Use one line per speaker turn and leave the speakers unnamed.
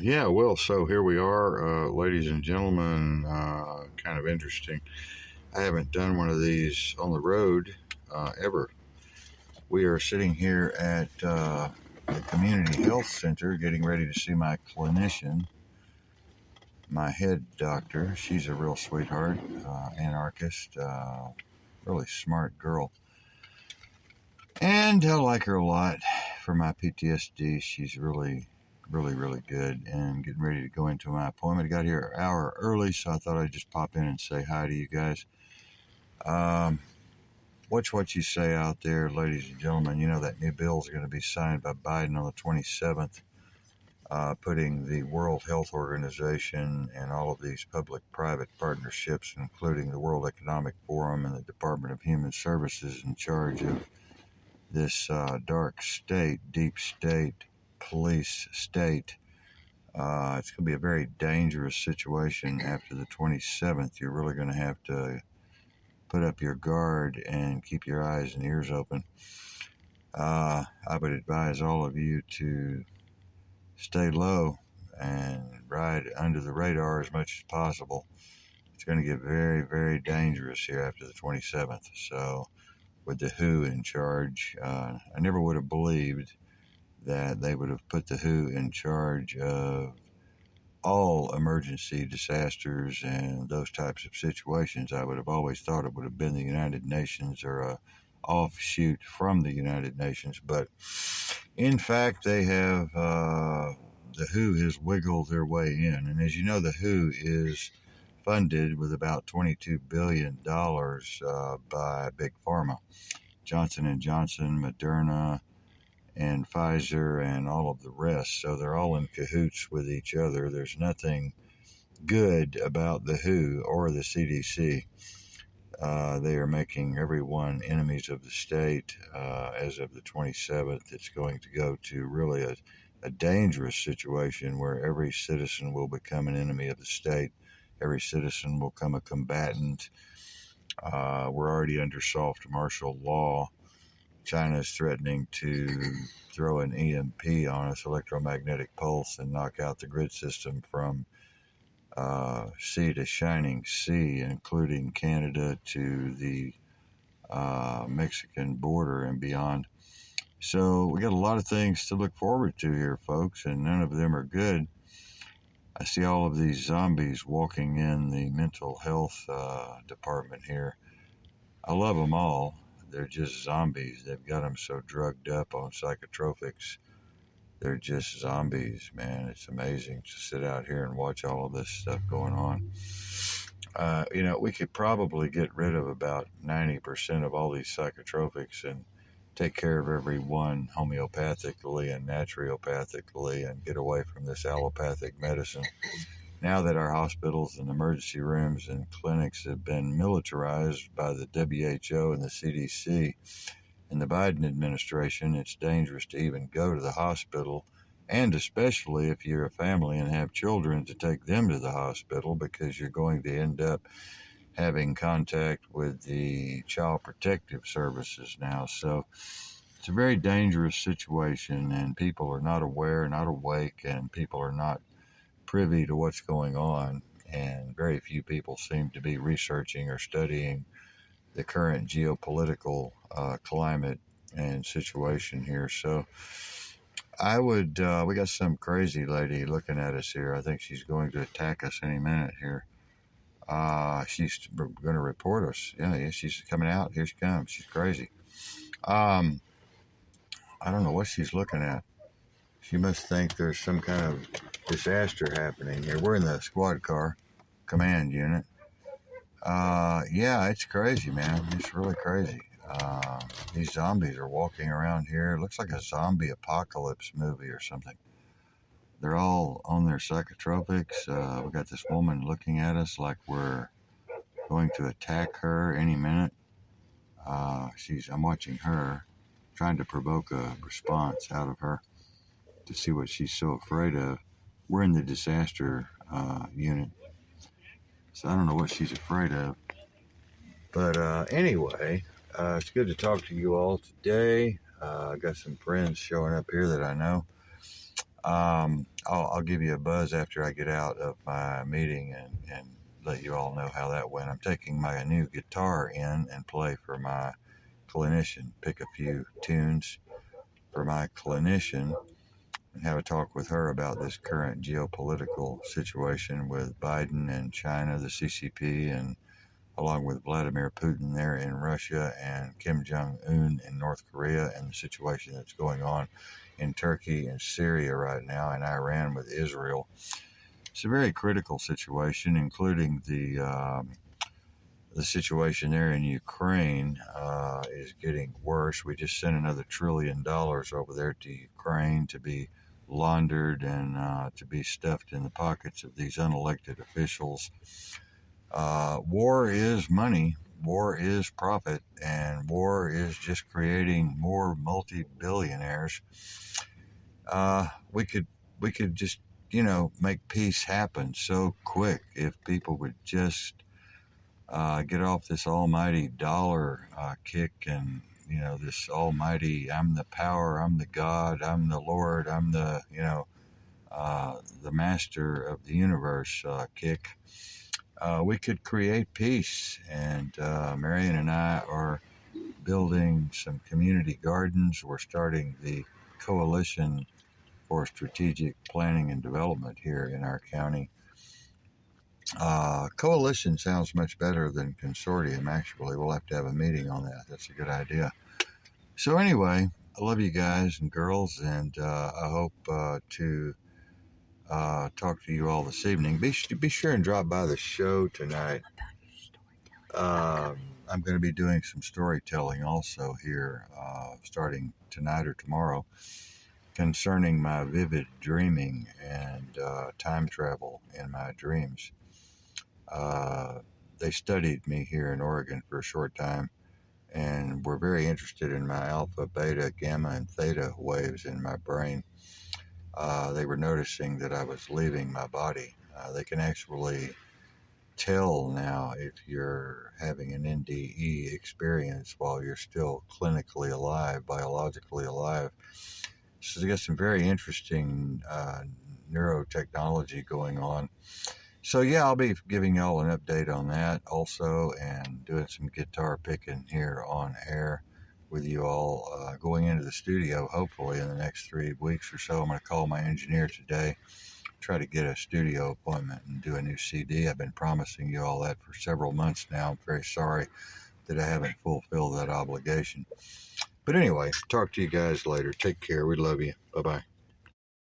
Yeah, well, so here we are, ladies and gentlemen. Kind of interesting. I haven't done one of these on the road ever. We are sitting here at the community health center getting ready to see my clinician, my head doctor. She's a real sweetheart, anarchist, really smart girl. And I like her a lot for my PTSD. She's really good. And getting ready to go into my appointment. I got here an hour early, so I thought I'd just pop in and say hi to you guys. Watch what you say out there, ladies and gentlemen. You know that new bill is going to be signed by Biden on the 27th, putting the World Health Organization and all of these public-private partnerships, including the World Economic Forum and the Department of Human Services, in charge of this dark state, deep state, police state. It's going to be a very dangerous situation after the 27th. You're really going to have to put up your guard and keep your eyes and ears open. I would advise all of you to stay low and ride under the radar as much as possible. It's going to get very dangerous here after the 27th. So, with the WHO in charge, I never would have believed that they would have put the WHO in charge of all emergency disasters and those types of situations. I would have always thought it would have been the United Nations or a offshoot from the United Nations, but in fact they have the WHO has wiggled their way in. And as you know, the WHO is funded with about $22 billion by Big Pharma, Johnson & Johnson, Moderna, and Pfizer, and all of the rest. So they're all in cahoots with each other. There's nothing good about the WHO or the CDC. They are making everyone enemies of the state. As of the 27th, it's going to go to really a dangerous situation where every citizen will become an enemy of the state. Every citizen will become a combatant. We're already under soft martial law. China is threatening to throw an EMP on us, electromagnetic pulse, and knock out the grid system from sea to shining sea, including Canada to the Mexican border and beyond. So we got a lot of things to look forward to here, folks, and none of them are good. I see all of these zombies walking in the mental health department here. I love them all. They're just zombies. They've got them so drugged up on psychotropics. They're just zombies, man. It's amazing to sit out here and watch all of this stuff going on. We could probably get rid of about 90% of all these psychotropics and take care of everyone homeopathically and naturopathically and get away from this allopathic medicine. Now that our hospitals and emergency rooms and clinics have been militarized by the WHO and the CDC and the Biden administration, it's dangerous to even go to the hospital, and especially if you're a family and have children, to take them to the hospital, because you're going to end up having contact with the Child Protective Services now. So it's a very dangerous situation, and people are not aware, not awake, and people are not privy to what's going on, and very few people seem to be researching or studying the current geopolitical climate and situation here. So we got some crazy lady looking at us here. I think she's going to attack us any minute here. She's going to report us. Yeah, she's coming out. Here she comes. She's crazy. I don't know what she's looking at. She must think there's some kind of disaster happening here. We're in the squad car command unit. Yeah, it's crazy, man. It's really crazy. These zombies are walking around here. It looks like a zombie apocalypse movie or something. They're all on their psychotropics. We got this woman looking at us like we're going to attack her any minute. I'm watching her, trying to provoke a response out of her to see what she's so afraid of. We're in the disaster unit, so I don't know what she's afraid of. But anyway, it's good to talk to you all today. I got some friends showing up here that I know. I'll give you a buzz after I get out of my meeting and let you all know how that went. I'm taking my new guitar in and play for my clinician, pick a few tunes for my clinician and have a talk with her about this current geopolitical situation with Biden and China, the CCP, and along with Vladimir Putin there in Russia and Kim Jong-un in North Korea and the situation that's going on in Turkey and Syria right now and Iran with Israel. It's a very critical situation, including the situation there in Ukraine is getting worse. We just sent another $1 trillion over there to Ukraine to be laundered and to be stuffed in the pockets of these unelected officials. War is money, war is profit, and war is just creating more multi-billionaires. We could just, make peace happen so quick if people would just get off this almighty dollar kick and, this almighty, I'm the power, I'm the God, I'm the Lord, I'm the master of the universe kick. We could create peace, and Marion and I are building some community gardens. We're starting the Coalition for Strategic Planning and Development here in our county. Coalition sounds much better than consortium, actually. We'll have to have a meeting on that. That's a good idea. So anyway, I love you guys and girls, and I hope to talk to you all this evening. Be sure and drop by the show tonight. I'm going to be doing some storytelling also here, starting tonight or tomorrow, concerning my vivid dreaming and time travel in my dreams. They studied me here in Oregon for a short time and were very interested in my alpha, beta, gamma, and theta waves in my brain. They were noticing that I was leaving my body. They can actually tell now if you're having an NDE experience while you're still clinically alive, biologically alive. So they got some very interesting neurotechnology going on. So yeah, I'll be giving y'all an update on that also, and doing some guitar picking here on air with you all, going into the studio hopefully in the next 3 weeks or so. I'm going to call my engineer today, try to get a studio appointment and do a new CD. I've been promising you all that for several months now. I'm very sorry that I haven't fulfilled that obligation. But anyway, talk to you guys later. Take care. We love you. Bye-bye.